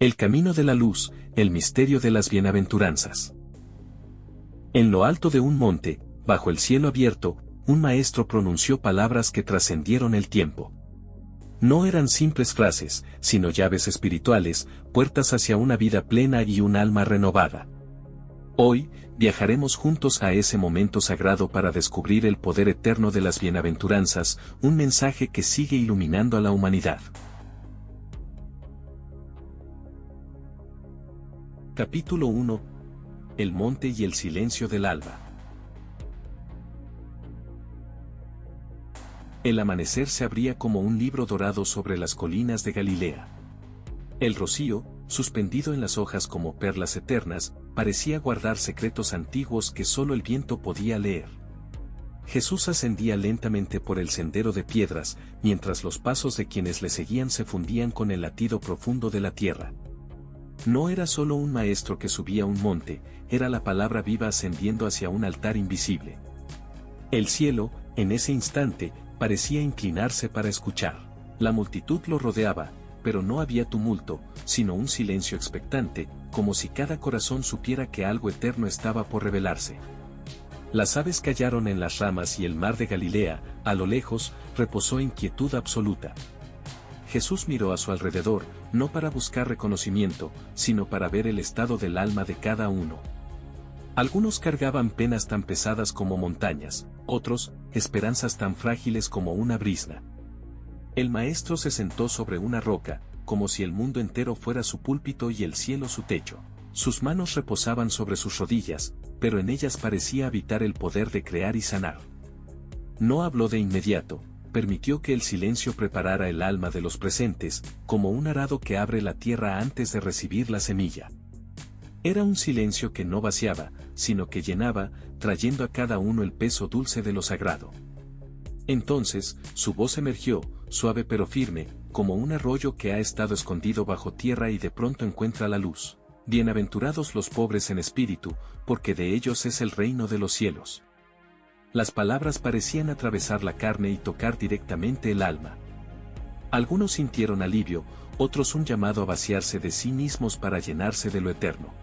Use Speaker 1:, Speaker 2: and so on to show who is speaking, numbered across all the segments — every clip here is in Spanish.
Speaker 1: El camino de la luz, el misterio de las bienaventuranzas. En lo alto de un monte, bajo el cielo abierto, un maestro pronunció palabras que trascendieron el tiempo. No eran simples frases, sino llaves espirituales, puertas hacia una vida plena y un alma renovada. Hoy, viajaremos juntos a ese momento sagrado para descubrir el poder eterno de las bienaventuranzas, un mensaje que sigue iluminando a la humanidad. Capítulo 1. El monte y el silencio del alba. El amanecer se abría como un libro dorado sobre las colinas de Galilea. El rocío, suspendido en las hojas como perlas eternas, parecía guardar secretos antiguos que solo el viento podía leer. Jesús ascendía lentamente por el sendero de piedras, mientras los pasos de quienes le seguían se fundían con el latido profundo de la tierra. No era solo un maestro que subía un monte, era la palabra viva ascendiendo hacia un altar invisible. El cielo, en ese instante, parecía inclinarse para escuchar. La multitud lo rodeaba, pero no había tumulto, sino un silencio expectante, como si cada corazón supiera que algo eterno estaba por revelarse. Las aves callaron en las ramas y el mar de Galilea, a lo lejos, reposó en quietud absoluta. Jesús miró a su alrededor, no para buscar reconocimiento, sino para ver el estado del alma de cada uno. Algunos cargaban penas tan pesadas como montañas, otros, esperanzas tan frágiles como una brizna. El maestro se sentó sobre una roca, como si el mundo entero fuera su púlpito y el cielo su techo. Sus manos reposaban sobre sus rodillas, pero en ellas parecía habitar el poder de crear y sanar. No habló de inmediato, permitió que el silencio preparara el alma de los presentes, como un arado que abre la tierra antes de recibir la semilla. Era un silencio que no vaciaba, sino que llenaba, trayendo a cada uno el peso dulce de lo sagrado. Entonces, su voz emergió, suave pero firme, como un arroyo que ha estado escondido bajo tierra y de pronto encuentra la luz. Bienaventurados los pobres en espíritu, porque de ellos es el reino de los cielos. Las palabras parecían atravesar la carne y tocar directamente el alma. Algunos sintieron alivio, otros un llamado a vaciarse de sí mismos para llenarse de lo eterno.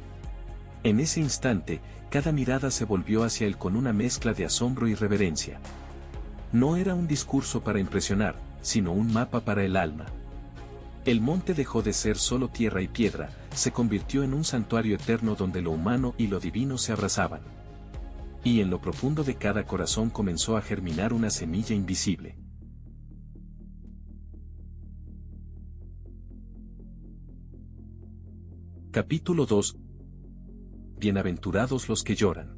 Speaker 1: En ese instante, cada mirada se volvió hacia él con una mezcla de asombro y reverencia. No era un discurso para impresionar, sino un mapa para el alma. El monte dejó de ser solo tierra y piedra, se convirtió en un santuario eterno donde lo humano y lo divino se abrazaban. Y en lo profundo de cada corazón comenzó a germinar una semilla invisible. Capítulo 2. Bienaventurados los que lloran.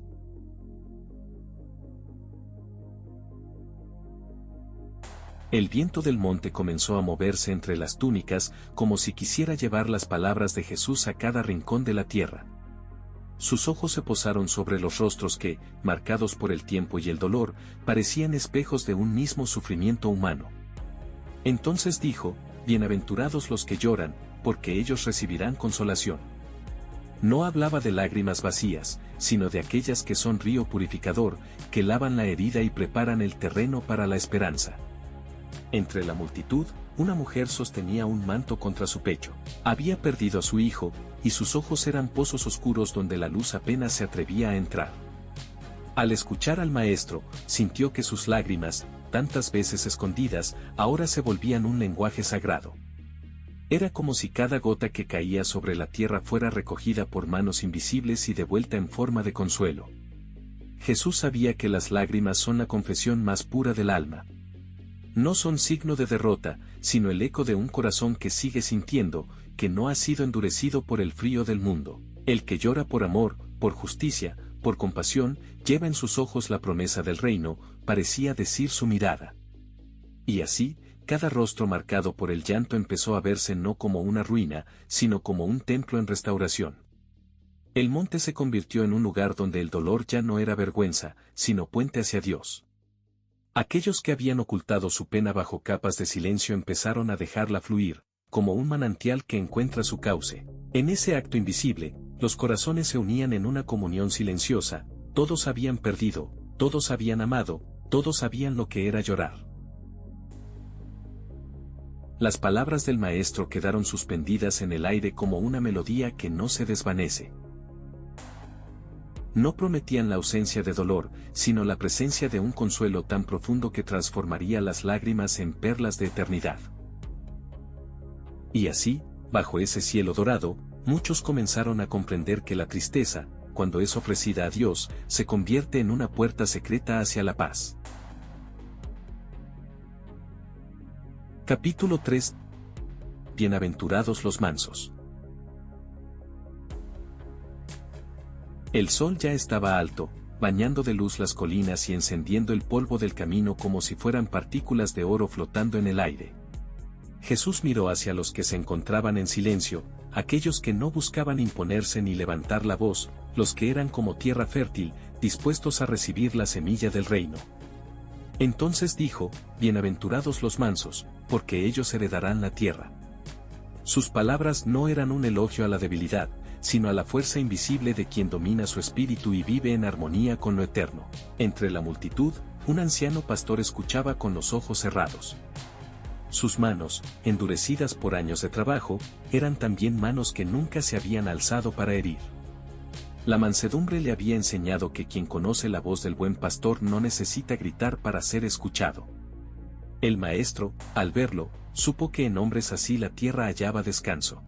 Speaker 1: El viento del monte comenzó a moverse entre las túnicas, como si quisiera llevar las palabras de Jesús a cada rincón de la tierra. Sus ojos se posaron sobre los rostros que, marcados por el tiempo y el dolor, parecían espejos de un mismo sufrimiento humano. Entonces dijo: Bienaventurados los que lloran, porque ellos recibirán consolación. No hablaba de lágrimas vacías, sino de aquellas que son río purificador, que lavan la herida y preparan el terreno para la esperanza. Entre la multitud, una mujer sostenía un manto contra su pecho. Había perdido a su hijo, y sus ojos eran pozos oscuros donde la luz apenas se atrevía a entrar. Al escuchar al maestro, sintió que sus lágrimas, tantas veces escondidas, ahora se volvían un lenguaje sagrado. Era como si cada gota que caía sobre la tierra fuera recogida por manos invisibles y devuelta en forma de consuelo. Jesús sabía que las lágrimas son la confesión más pura del alma. No son signo de derrota, sino el eco de un corazón que sigue sintiendo, que no ha sido endurecido por el frío del mundo. El que llora por amor, por justicia, por compasión, lleva en sus ojos la promesa del reino, parecía decir su mirada. Y así, cada rostro marcado por el llanto empezó a verse no como una ruina, sino como un templo en restauración. El monte se convirtió en un lugar donde el dolor ya no era vergüenza, sino puente hacia Dios. Aquellos que habían ocultado su pena bajo capas de silencio empezaron a dejarla fluir, como un manantial que encuentra su cauce. En ese acto invisible, los corazones se unían en una comunión silenciosa, todos habían perdido, todos habían amado, todos sabían lo que era llorar. Las palabras del maestro quedaron suspendidas en el aire como una melodía que no se desvanece. No prometían la ausencia de dolor, sino la presencia de un consuelo tan profundo que transformaría las lágrimas en perlas de eternidad. Y así, bajo ese cielo dorado, muchos comenzaron a comprender que la tristeza, cuando es ofrecida a Dios, se convierte en una puerta secreta hacia la paz. Capítulo 3. Bienaventurados los mansos. El sol ya estaba alto, bañando de luz las colinas y encendiendo el polvo del camino como si fueran partículas de oro flotando en el aire. Jesús miró hacia los que se encontraban en silencio, aquellos que no buscaban imponerse ni levantar la voz, los que eran como tierra fértil, dispuestos a recibir la semilla del reino. Entonces dijo, bienaventurados los mansos, porque ellos heredarán la tierra. Sus palabras no eran un elogio a la debilidad, sino a la fuerza invisible de quien domina su espíritu y vive en armonía con lo eterno. Entre la multitud, un anciano pastor escuchaba con los ojos cerrados. Sus manos, endurecidas por años de trabajo, eran también manos que nunca se habían alzado para herir. La mansedumbre le había enseñado que quien conoce la voz del buen pastor no necesita gritar para ser escuchado. El maestro, al verlo, supo que en hombres así la tierra hallaba descanso.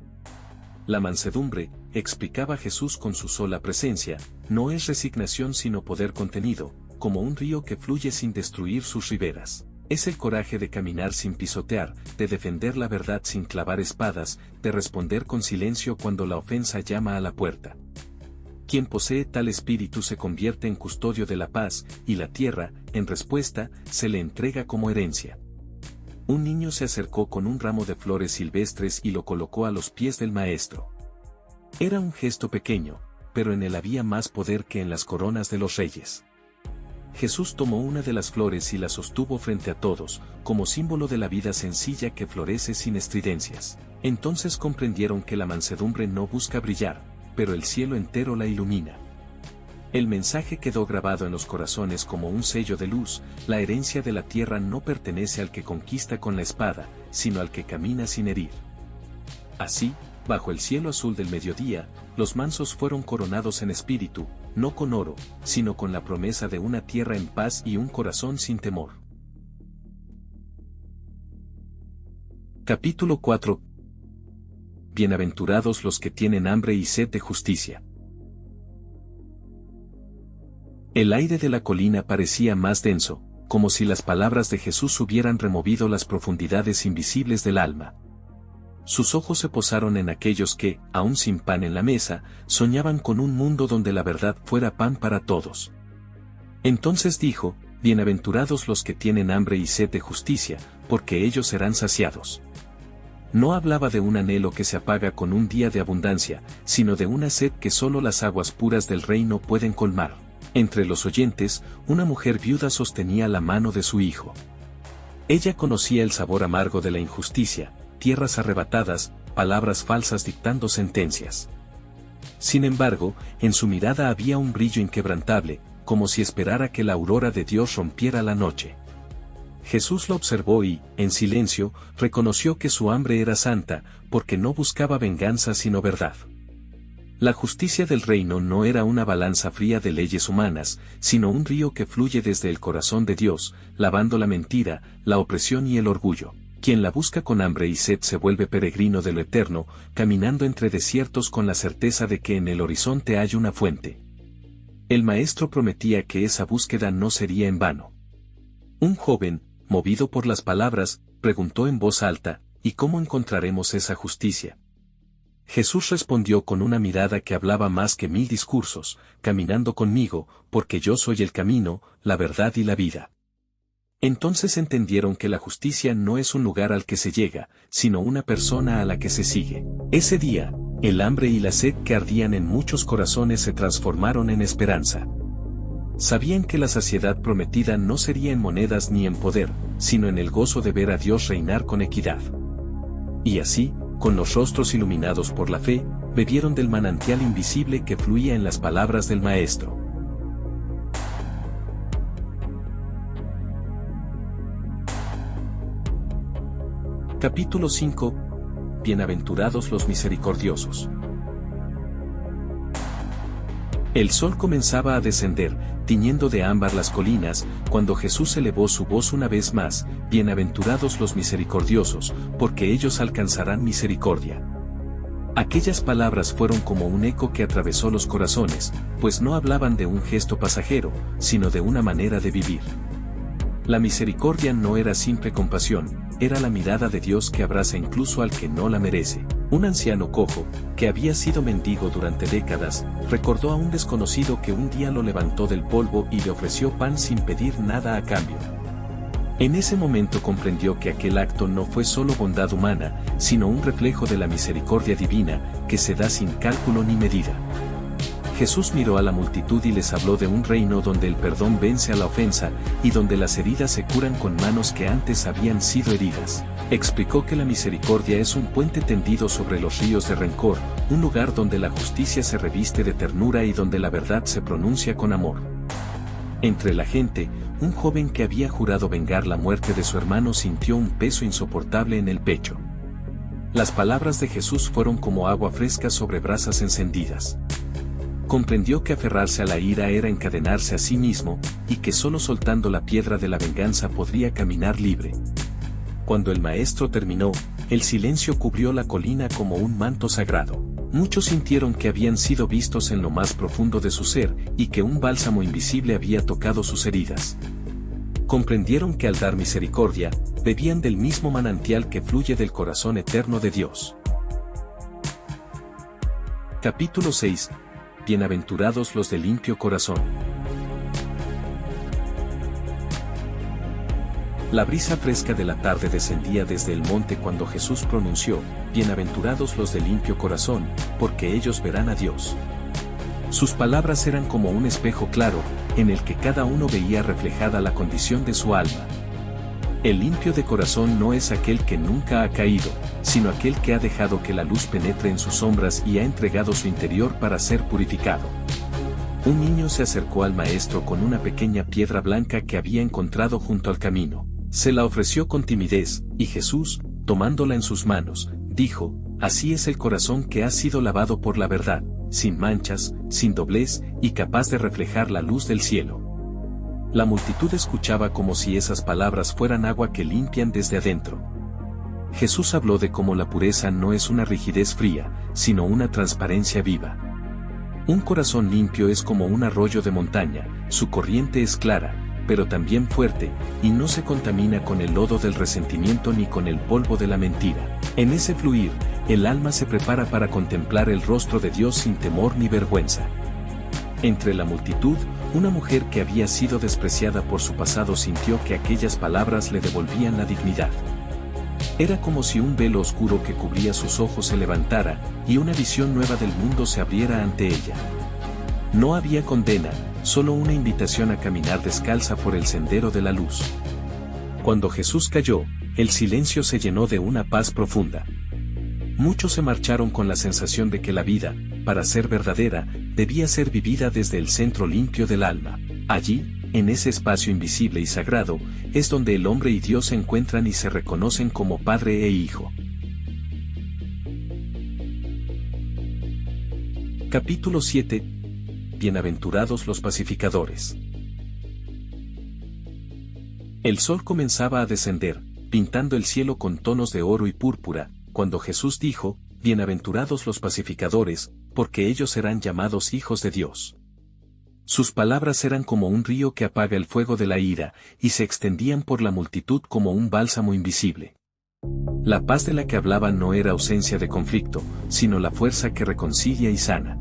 Speaker 1: La mansedumbre, explicaba Jesús con su sola presencia, no es resignación sino poder contenido, como un río que fluye sin destruir sus riberas. Es el coraje de caminar sin pisotear, de defender la verdad sin clavar espadas, de responder con silencio cuando la ofensa llama a la puerta. Quien posee tal espíritu se convierte en custodio de la paz, y la tierra, en respuesta, se le entrega como herencia. Un niño se acercó con un ramo de flores silvestres y lo colocó a los pies del maestro. Era un gesto pequeño, pero en él había más poder que en las coronas de los reyes. Jesús tomó una de las flores y la sostuvo frente a todos, como símbolo de la vida sencilla que florece sin estridencias. Entonces comprendieron que la mansedumbre no busca brillar, pero el cielo entero la ilumina. El mensaje quedó grabado en los corazones como un sello de luz: la herencia de la tierra no pertenece al que conquista con la espada, sino al que camina sin herir. Así, bajo el cielo azul del mediodía, los mansos fueron coronados en espíritu, no con oro, sino con la promesa de una tierra en paz y un corazón sin temor. Capítulo 4. Bienaventurados los que tienen hambre y sed de justicia. El aire de la colina parecía más denso, como si las palabras de Jesús hubieran removido las profundidades invisibles del alma. Sus ojos se posaron en aquellos que, aún sin pan en la mesa, soñaban con un mundo donde la verdad fuera pan para todos. Entonces dijo, bienaventurados los que tienen hambre y sed de justicia, porque ellos serán saciados. No hablaba de un anhelo que se apaga con un día de abundancia, sino de una sed que solo las aguas puras del reino pueden colmar. Entre los oyentes, una mujer viuda sostenía la mano de su hijo. Ella conocía el sabor amargo de la injusticia, tierras arrebatadas, palabras falsas dictando sentencias. Sin embargo, en su mirada había un brillo inquebrantable, como si esperara que la aurora de Dios rompiera la noche. Jesús la observó y, en silencio, reconoció que su hambre era santa, porque no buscaba venganza sino verdad. La justicia del reino no era una balanza fría de leyes humanas, sino un río que fluye desde el corazón de Dios, lavando la mentira, la opresión y el orgullo. Quien la busca con hambre y sed se vuelve peregrino de lo eterno, caminando entre desiertos con la certeza de que en el horizonte hay una fuente. El maestro prometía que esa búsqueda no sería en vano. Un joven, movido por las palabras, preguntó en voz alta, ¿y cómo encontraremos esa justicia? Jesús respondió con una mirada que hablaba más que 1000 discursos, caminando conmigo, porque yo soy el camino, la verdad y la vida. Entonces entendieron que la justicia no es un lugar al que se llega, sino una persona a la que se sigue. Ese día, el hambre y la sed que ardían en muchos corazones se transformaron en esperanza. Sabían que la saciedad prometida no sería en monedas ni en poder, sino en el gozo de ver a Dios reinar con equidad. Y así, con los rostros iluminados por la fe, bebieron del manantial invisible que fluía en las palabras del Maestro. Capítulo 5. Bienaventurados los misericordiosos. El sol comenzaba a descender, tiñendo de ámbar las colinas, cuando Jesús elevó su voz una vez más: bienaventurados los misericordiosos, porque ellos alcanzarán misericordia. Aquellas palabras fueron como un eco que atravesó los corazones, pues no hablaban de un gesto pasajero, sino de una manera de vivir. La misericordia no era simple compasión, era la mirada de Dios que abraza incluso al que no la merece. Un anciano cojo, que había sido mendigo durante décadas, recordó a un desconocido que un día lo levantó del polvo y le ofreció pan sin pedir nada a cambio. En ese momento comprendió que aquel acto no fue solo bondad humana, sino un reflejo de la misericordia divina, que se da sin cálculo ni medida. Jesús miró a la multitud y les habló de un reino donde el perdón vence a la ofensa, y donde las heridas se curan con manos que antes habían sido heridas. Explicó que la misericordia es un puente tendido sobre los ríos de rencor, un lugar donde la justicia se reviste de ternura y donde la verdad se pronuncia con amor. Entre la gente, un joven que había jurado vengar la muerte de su hermano sintió un peso insoportable en el pecho. Las palabras de Jesús fueron como agua fresca sobre brasas encendidas. Comprendió que aferrarse a la ira era encadenarse a sí mismo, y que solo soltando la piedra de la venganza podría caminar libre. Cuando el maestro terminó, el silencio cubrió la colina como un manto sagrado. Muchos sintieron que habían sido vistos en lo más profundo de su ser, y que un bálsamo invisible había tocado sus heridas. Comprendieron que al dar misericordia, bebían del mismo manantial que fluye del corazón eterno de Dios. Capítulo 6. Bienaventurados los de limpio corazón. La brisa fresca de la tarde descendía desde el monte cuando Jesús pronunció: bienaventurados los de limpio corazón, porque ellos verán a Dios. Sus palabras eran como un espejo claro, en el que cada uno veía reflejada la condición de su alma. El limpio de corazón no es aquel que nunca ha caído, sino aquel que ha dejado que la luz penetre en sus sombras y ha entregado su interior para ser purificado. Un niño se acercó al maestro con una pequeña piedra blanca que había encontrado junto al camino. Se la ofreció con timidez, y Jesús, tomándola en sus manos, dijo: así es el corazón que ha sido lavado por la verdad, sin manchas, sin doblez, y capaz de reflejar la luz del cielo. La multitud escuchaba como si esas palabras fueran agua que limpian desde adentro. Jesús habló de cómo la pureza no es una rigidez fría, sino una transparencia viva. Un corazón limpio es como un arroyo de montaña, su corriente es clara, pero también fuerte, y no se contamina con el lodo del resentimiento ni con el polvo de la mentira. En ese fluir, el alma se prepara para contemplar el rostro de Dios sin temor ni vergüenza. Entre la multitud, una mujer que había sido despreciada por su pasado sintió que aquellas palabras le devolvían la dignidad. Era como si un velo oscuro que cubría sus ojos se levantara, y una visión nueva del mundo se abriera ante ella. No había condena, solo una invitación a caminar descalza por el sendero de la luz. Cuando Jesús cayó, el silencio se llenó de una paz profunda. Muchos se marcharon con la sensación de que la vida, para ser verdadera, debía ser vivida desde el centro limpio del alma. Allí, en ese espacio invisible y sagrado, es donde el hombre y Dios se encuentran y se reconocen como padre e hijo. Capítulo 7. Bienaventurados los pacificadores. El sol comenzaba a descender, pintando el cielo con tonos de oro y púrpura, cuando Jesús dijo: bienaventurados los pacificadores, porque ellos serán llamados hijos de Dios. Sus palabras eran como un río que apaga el fuego de la ira, y se extendían por la multitud como un bálsamo invisible. La paz de la que hablaban no era ausencia de conflicto, sino la fuerza que reconcilia y sana.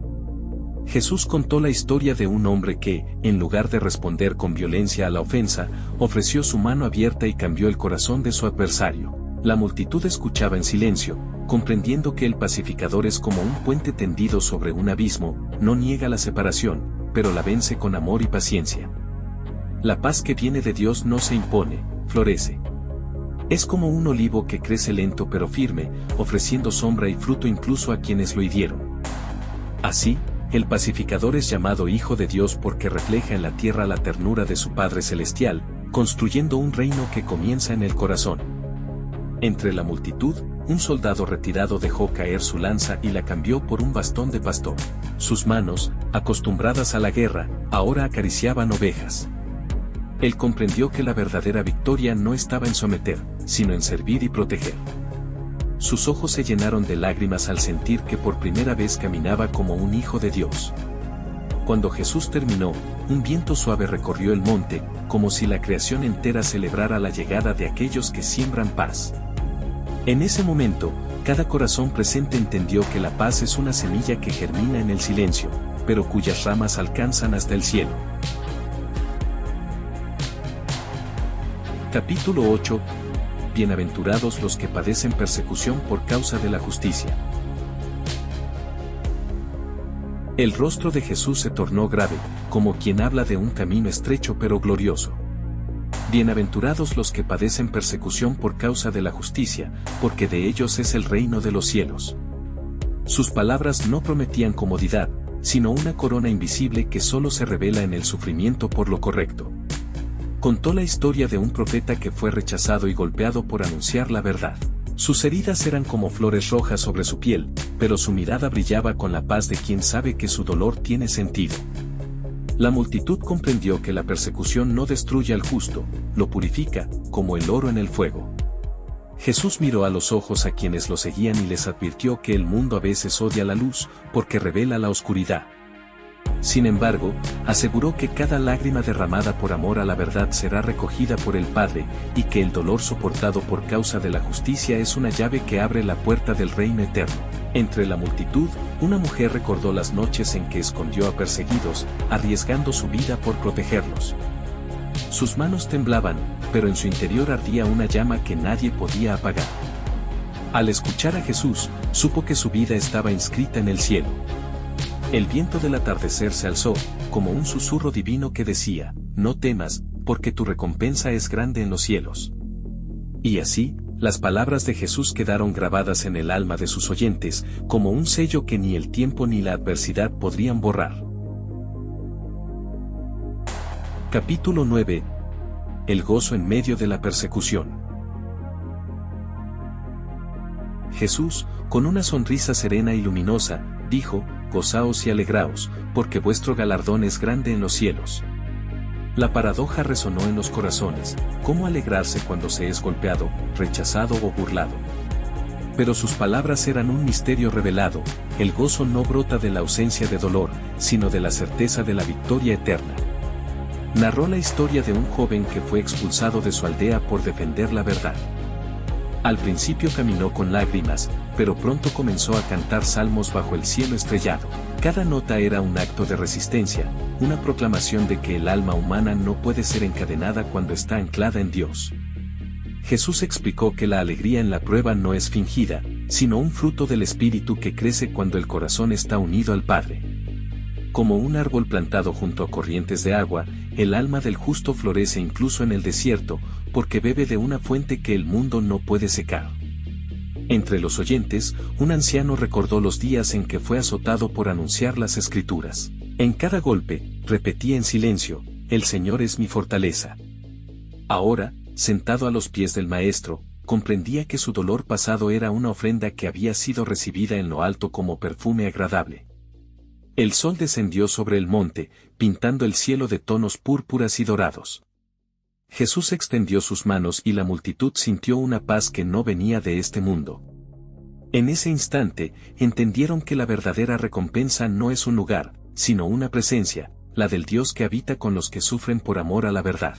Speaker 1: Jesús contó la historia de un hombre que, en lugar de responder con violencia a la ofensa, ofreció su mano abierta y cambió el corazón de su adversario. La multitud escuchaba en silencio, comprendiendo que el pacificador es como un puente tendido sobre un abismo, no niega la separación, pero la vence con amor y paciencia. La paz que viene de Dios no se impone, florece. Es como un olivo que crece lento pero firme, ofreciendo sombra y fruto incluso a quienes lo hirieron. Así, el pacificador es llamado Hijo de Dios porque refleja en la tierra la ternura de su Padre Celestial, construyendo un reino que comienza en el corazón. Entre la multitud, un soldado retirado dejó caer su lanza y la cambió por un bastón de pastor. Sus manos, acostumbradas a la guerra, ahora acariciaban ovejas. Él comprendió que la verdadera victoria no estaba en someter, sino en servir y proteger. Sus ojos se llenaron de lágrimas al sentir que por primera vez caminaba como un hijo de Dios. Cuando Jesús terminó, un viento suave recorrió el monte, como si la creación entera celebrara la llegada de aquellos que siembran paz. En ese momento, cada corazón presente entendió que la paz es una semilla que germina en el silencio, pero cuyas ramas alcanzan hasta el cielo. Capítulo 8. Bienaventurados los que padecen persecución por causa de la justicia. El rostro de Jesús se tornó grave, como quien habla de un camino estrecho pero glorioso. Bienaventurados los que padecen persecución por causa de la justicia, porque de ellos es el reino de los cielos. Sus palabras no prometían comodidad, sino una corona invisible que solo se revela en el sufrimiento por lo correcto. Contó la historia de un profeta que fue rechazado y golpeado por anunciar la verdad. Sus heridas eran como flores rojas sobre su piel, pero su mirada brillaba con la paz de quien sabe que su dolor tiene sentido. La multitud comprendió que la persecución no destruye al justo, lo purifica, como el oro en el fuego. Jesús miró a los ojos a quienes lo seguían y les advirtió que el mundo a veces odia la luz, porque revela la oscuridad. Sin embargo, aseguró que cada lágrima derramada por amor a la verdad será recogida por el Padre, y que el dolor soportado por causa de la justicia es una llave que abre la puerta del reino eterno. Entre la multitud, una mujer recordó las noches en que escondió a perseguidos, arriesgando su vida por protegerlos. Sus manos temblaban, pero en su interior ardía una llama que nadie podía apagar. Al escuchar a Jesús, supo que su vida estaba inscrita en el cielo. El viento del atardecer se alzó, como un susurro divino que decía, no temas, porque tu recompensa es grande en los cielos. Y así, las palabras de Jesús quedaron grabadas en el alma de sus oyentes, como un sello que ni el tiempo ni la adversidad podrían borrar. Capítulo 9. El gozo en medio de la persecución. Jesús, con una sonrisa serena y luminosa, dijo, gozaos y alegraos, porque vuestro galardón es grande en los cielos. La paradoja resonó en los corazones, ¿cómo alegrarse cuando se es golpeado, rechazado o burlado? Pero sus palabras eran un misterio revelado, el gozo no brota de la ausencia de dolor, sino de la certeza de la victoria eterna. Narró la historia de un joven que fue expulsado de su aldea por defender la verdad. Al principio caminó con lágrimas, pero pronto comenzó a cantar salmos bajo el cielo estrellado. Cada nota era un acto de resistencia, una proclamación de que el alma humana no puede ser encadenada cuando está anclada en Dios. Jesús explicó que la alegría en la prueba no es fingida, sino un fruto del espíritu que crece cuando el corazón está unido al Padre. Como un árbol plantado junto a corrientes de agua, el alma del justo florece incluso en el desierto, porque bebe de una fuente que el mundo no puede secar. Entre los oyentes, un anciano recordó los días en que fue azotado por anunciar las Escrituras. En cada golpe, repetía en silencio, el Señor es mi fortaleza. Ahora, sentado a los pies del Maestro, comprendía que su dolor pasado era una ofrenda que había sido recibida en lo alto como perfume agradable. El sol descendió sobre el monte, pintando el cielo de tonos púrpuras y dorados. Jesús extendió sus manos y la multitud sintió una paz que no venía de este mundo. En ese instante, entendieron que la verdadera recompensa no es un lugar, sino una presencia, la del Dios que habita con los que sufren por amor a la verdad.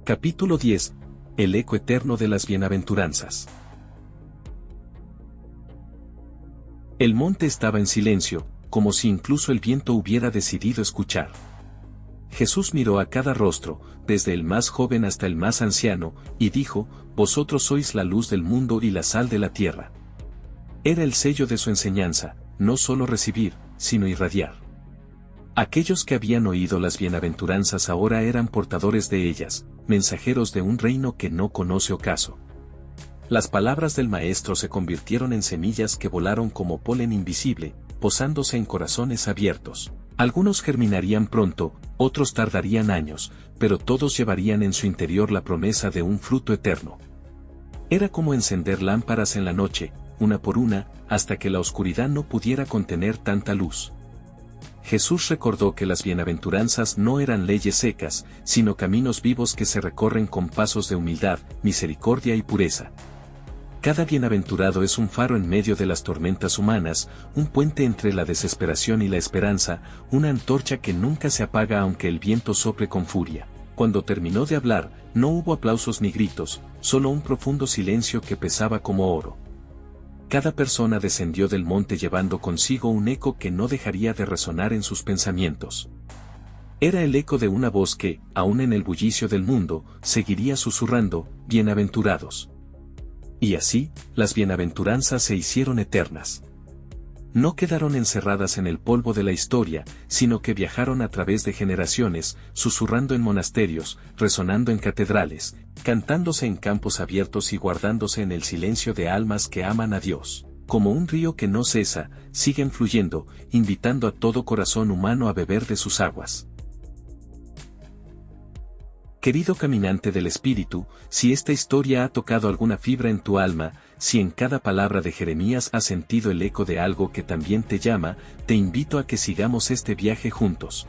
Speaker 1: Capítulo 10. El eco eterno de las bienaventuranzas. El monte estaba en silencio, como si incluso el viento hubiera decidido escuchar. Jesús miró a cada rostro, desde el más joven hasta el más anciano, y dijo, vosotros sois la luz del mundo y la sal de la tierra. Era el sello de su enseñanza, no solo recibir, sino irradiar. Aquellos que habían oído las bienaventuranzas ahora eran portadores de ellas, mensajeros de un reino que no conoce ocaso. Las palabras del Maestro se convirtieron en semillas que volaron como polen invisible, posándose en corazones abiertos. Algunos germinarían pronto, otros tardarían años, pero todos llevarían en su interior la promesa de un fruto eterno. Era como encender lámparas en la noche, una por una, hasta que la oscuridad no pudiera contener tanta luz. Jesús recordó que las bienaventuranzas no eran leyes secas, sino caminos vivos que se recorren con pasos de humildad, misericordia y pureza. Cada bienaventurado es un faro en medio de las tormentas humanas, un puente entre la desesperación y la esperanza, una antorcha que nunca se apaga aunque el viento sople con furia. Cuando terminó de hablar, no hubo aplausos ni gritos, solo un profundo silencio que pesaba como oro. Cada persona descendió del monte llevando consigo un eco que no dejaría de resonar en sus pensamientos. Era el eco de una voz que, aun en el bullicio del mundo, seguiría susurrando, bienaventurados. Y así, las bienaventuranzas se hicieron eternas. No quedaron encerradas en el polvo de la historia, sino que viajaron a través de generaciones, susurrando en monasterios, resonando en catedrales, cantándose en campos abiertos y guardándose en el silencio de almas que aman a Dios. Como un río que no cesa, siguen fluyendo, invitando a todo corazón humano a beber de sus aguas. Querido caminante del Espíritu, si esta historia ha tocado alguna fibra en tu alma, si en cada palabra de Jeremías has sentido el eco de algo que también te llama, te invito a que sigamos este viaje juntos.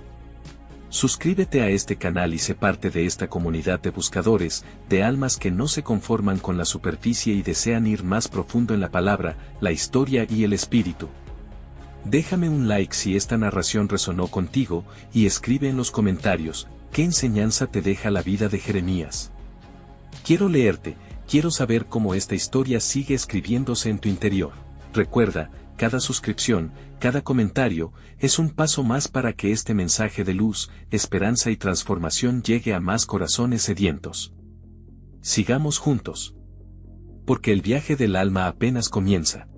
Speaker 1: Suscríbete a este canal y sé parte de esta comunidad de buscadores, de almas que no se conforman con la superficie y desean ir más profundo en la palabra, la historia y el espíritu. Déjame un like si esta narración resonó contigo, y escribe en los comentarios, ¿qué enseñanza te deja la vida de Jeremías? Quiero leerte, quiero saber cómo esta historia sigue escribiéndose en tu interior. Recuerda, cada suscripción, cada comentario, es un paso más para que este mensaje de luz, esperanza y transformación llegue a más corazones sedientos. Sigamos juntos. Porque el viaje del alma apenas comienza.